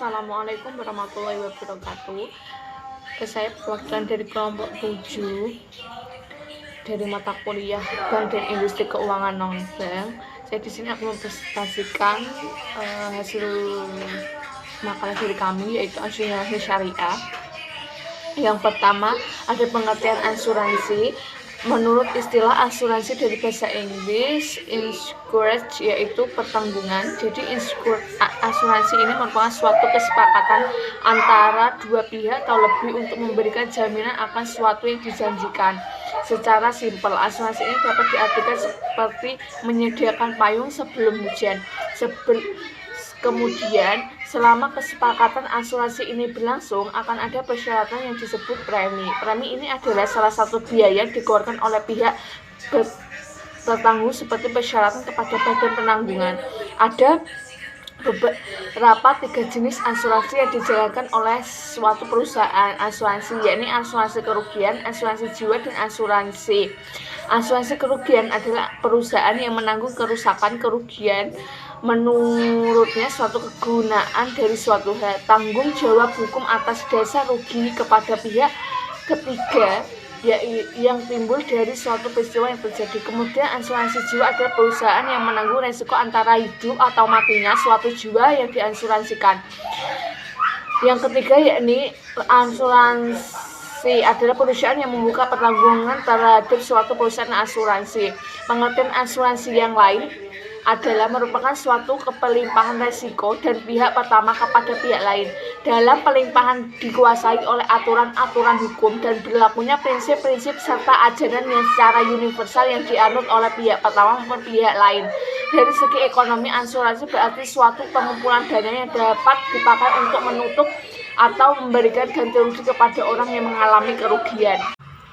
Assalamualaikum warahmatullahi wabarakatuh. Saya perwakilan dari kelompok 7 dari mata kuliah Bank dan Industri Keuangan Non-Bank. Saya di sini akan mempresentasikan hasil makalah dari kami, yaitu asuransi syariah. Yang pertama, ada pengertian asuransi. Menurut istilah asuransi dari bahasa Inggris, insurance yaitu pertanggungan. Jadi asuransi ini merupakan suatu kesepakatan antara dua pihak atau lebih untuk memberikan jaminan akan sesuatu yang dijanjikan. Secara simpel, asuransi ini dapat diartikan seperti menyediakan payung sebelum hujan. Kemudian, selama kesepakatan asuransi ini berlangsung, akan ada persyaratan yang disebut premi. Premi ini adalah salah satu biaya yang dikeluarkan oleh pihak tertanggung seperti persyaratan kepada badan penanggungan. Ada beberapa 3 jenis asuransi yang dijalankan oleh suatu perusahaan asuransi, yakni asuransi kerugian, asuransi jiwa, dan asuransi. Asuransi kerugian adalah perusahaan yang menanggung kerusakan kerugian menurutnya suatu kegunaan dari suatu hal. Tanggung jawab hukum atas dasar rugi kepada pihak ketiga yang timbul dari suatu peristiwa yang terjadi. Kemudian asuransi jiwa adalah perusahaan yang menanggung resiko antara hidup atau matinya suatu jiwa yang diasuransikan. Yang ketiga yakni asuransi adalah perusahaan yang membuka pertanggungan terhadap suatu perusahaan asuransi. Pengertian asuransi yang lain adalah merupakan suatu kepelimpahan resiko dari pihak pertama kepada pihak lain. Dalam pelimpahan dikuasai oleh aturan-aturan hukum dan berlakunya prinsip-prinsip serta ajaran yang secara universal yang dianut oleh pihak pertama maupun pihak lain. Dari segi ekonomi, asuransi berarti suatu pengumpulan dana yang dapat dipakai untuk menutup atau memberikan ganti rugi kepada orang yang mengalami kerugian.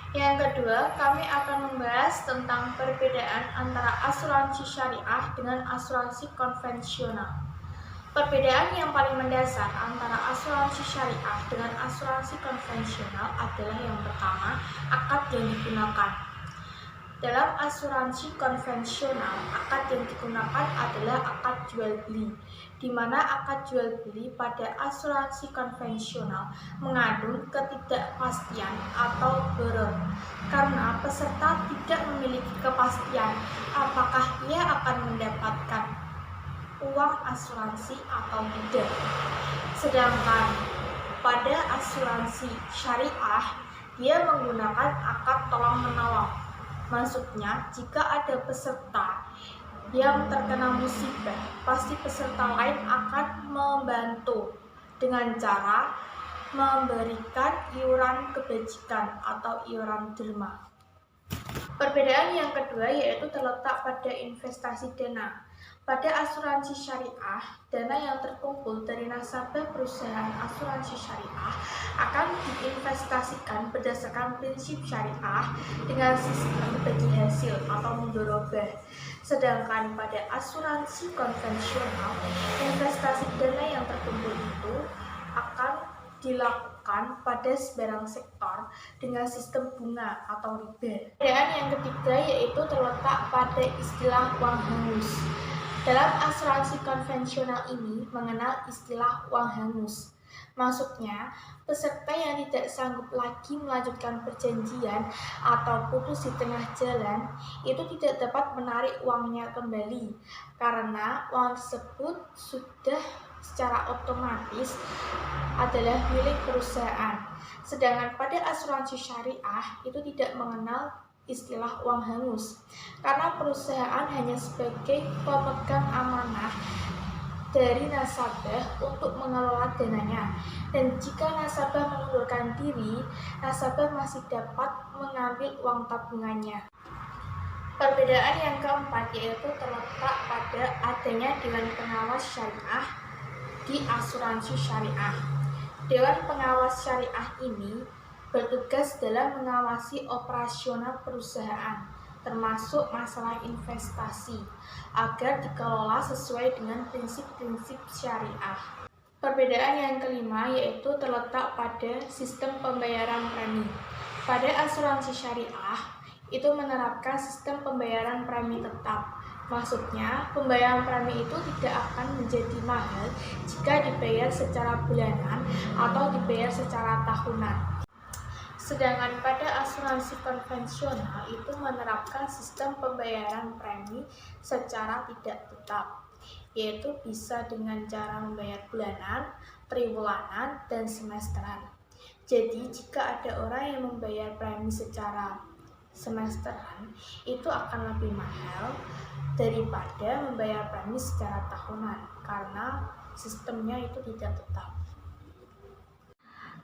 Yang kedua, kami akan membahas tentang perbedaan antara asuransi syariah dengan asuransi konvensional. Perbedaan yang paling mendasar antara asuransi syariah dengan asuransi konvensional adalah yang pertama, akad yang digunakan. Dalam asuransi konvensional, akad yang digunakan adalah akad jual beli, di mana akad jual beli pada asuransi konvensional mengandung ketidakpastian atau gharar, karena peserta tidak memiliki kepastian apakah ia akan mendapatkan uang asuransi atau tidak. Sedangkan pada asuransi syariah, dia menggunakan akad tolong-menolong. Maksudnya, jika ada peserta yang terkena musibah, pasti peserta lain akan membantu dengan cara memberikan iuran kebajikan atau iuran derma. Perbedaan yang kedua yaitu terletak pada investasi dana. Pada asuransi syariah, dana yang terkumpul dari nasabah perusahaan asuransi syariah akan diinvestasikan berdasarkan prinsip syariah dengan sistem bagi hasil atau mudharabah. Sedangkan pada asuransi konvensional, investasi dana yang terkumpul itu akan dilakukan pada sebarang sektor dengan sistem bunga atau riba. Perbedaan yang ketiga yaitu terletak pada istilah uang hangus. Dalam asuransi konvensional ini mengenal istilah uang hangus. Maksudnya, peserta yang tidak sanggup lagi melanjutkan perjanjian atau putus di tengah jalan itu tidak dapat menarik uangnya kembali karena uang tersebut sudah secara otomatis adalah milik perusahaan. Sedangkan pada asuransi syariah itu tidak mengenal istilah uang hangus karena perusahaan hanya sebagai pemegang amanah dari nasabah untuk mengelola dananya, dan jika nasabah mengundurkan diri, nasabah masih dapat mengambil uang tabungannya. Perbedaan yang keempat yaitu terletak pada adanya Dewan Pengawas Syariah di asuransi syariah. Dewan Pengawas Syariah ini bertugas dalam mengawasi operasional perusahaan, termasuk masalah investasi, agar dikelola sesuai dengan prinsip-prinsip syariah. Perbedaan yang kelima yaitu terletak pada sistem pembayaran premi. Pada asuransi syariah, itu menerapkan sistem pembayaran premi tetap, Maksudnya, pembayaran premi itu tidak akan menjadi mahal jika dibayar secara bulanan atau dibayar secara tahunan. Sedangkan pada asuransi konvensional itu menerapkan sistem pembayaran premi secara tidak tetap, yaitu bisa dengan cara membayar bulanan, triwulan, dan semesteran. Jadi, jika ada orang yang membayar premi secara semesteran, itu akan lebih mahal daripada membayar premi secara tahunan karena sistemnya itu tidak tetap.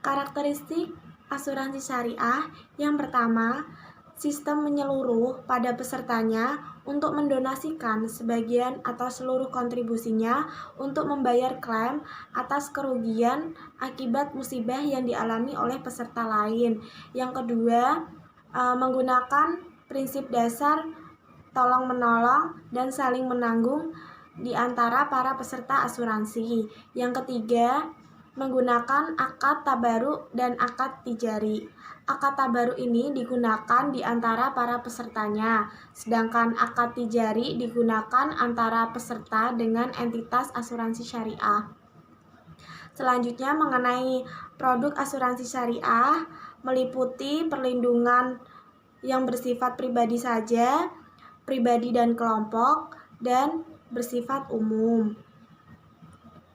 Karakteristik asuransi syariah yang pertama, sistem menyeluruh pada pesertanya untuk mendonasikan sebagian atau seluruh kontribusinya untuk membayar klaim atas kerugian akibat musibah yang dialami oleh peserta lain. Yang kedua, menggunakan prinsip dasar tolong-menolong dan saling menanggung di antara para peserta asuransi. Yang ketiga, menggunakan akad tabaruk dan akad tijari. Akad tabaruk ini digunakan di antara para pesertanya, sedangkan akad tijari digunakan antara peserta dengan entitas asuransi syariah. Selanjutnya mengenai produk asuransi syariah meliputi perlindungan yang bersifat pribadi saja, pribadi dan kelompok, dan bersifat umum.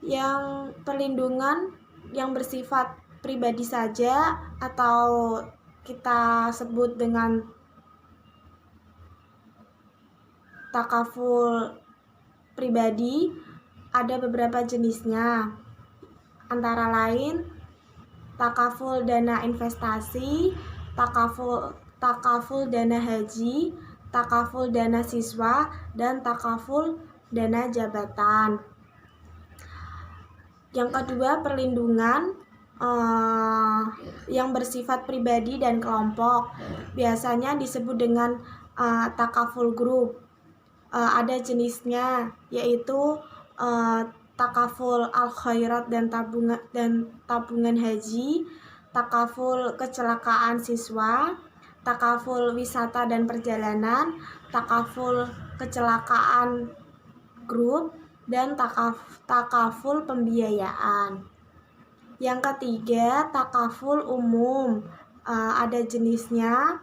Yang perlindungan yang bersifat pribadi saja atau kita sebut dengan takaful pribadi ada beberapa jenisnya, antara lain takaful dana investasi, takaful dana haji, takaful dana siswa, dan takaful dana jabatan. Yang kedua, perlindungan yang bersifat pribadi dan kelompok, biasanya disebut dengan takaful group. Ada jenisnya, yaitu takaful al-khairat dan tabungan haji, takaful kecelakaan siswa, takaful wisata dan perjalanan, takaful kecelakaan grup, dan takaful pembiayaan. Yang ketiga, takaful umum. Ada jenisnya,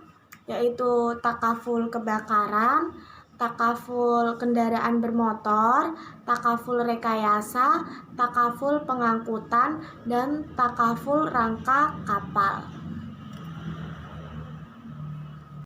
yaitu takaful kebakaran, takaful kendaraan bermotor, takaful rekayasa, takaful pengangkutan, dan takaful rangka kapal.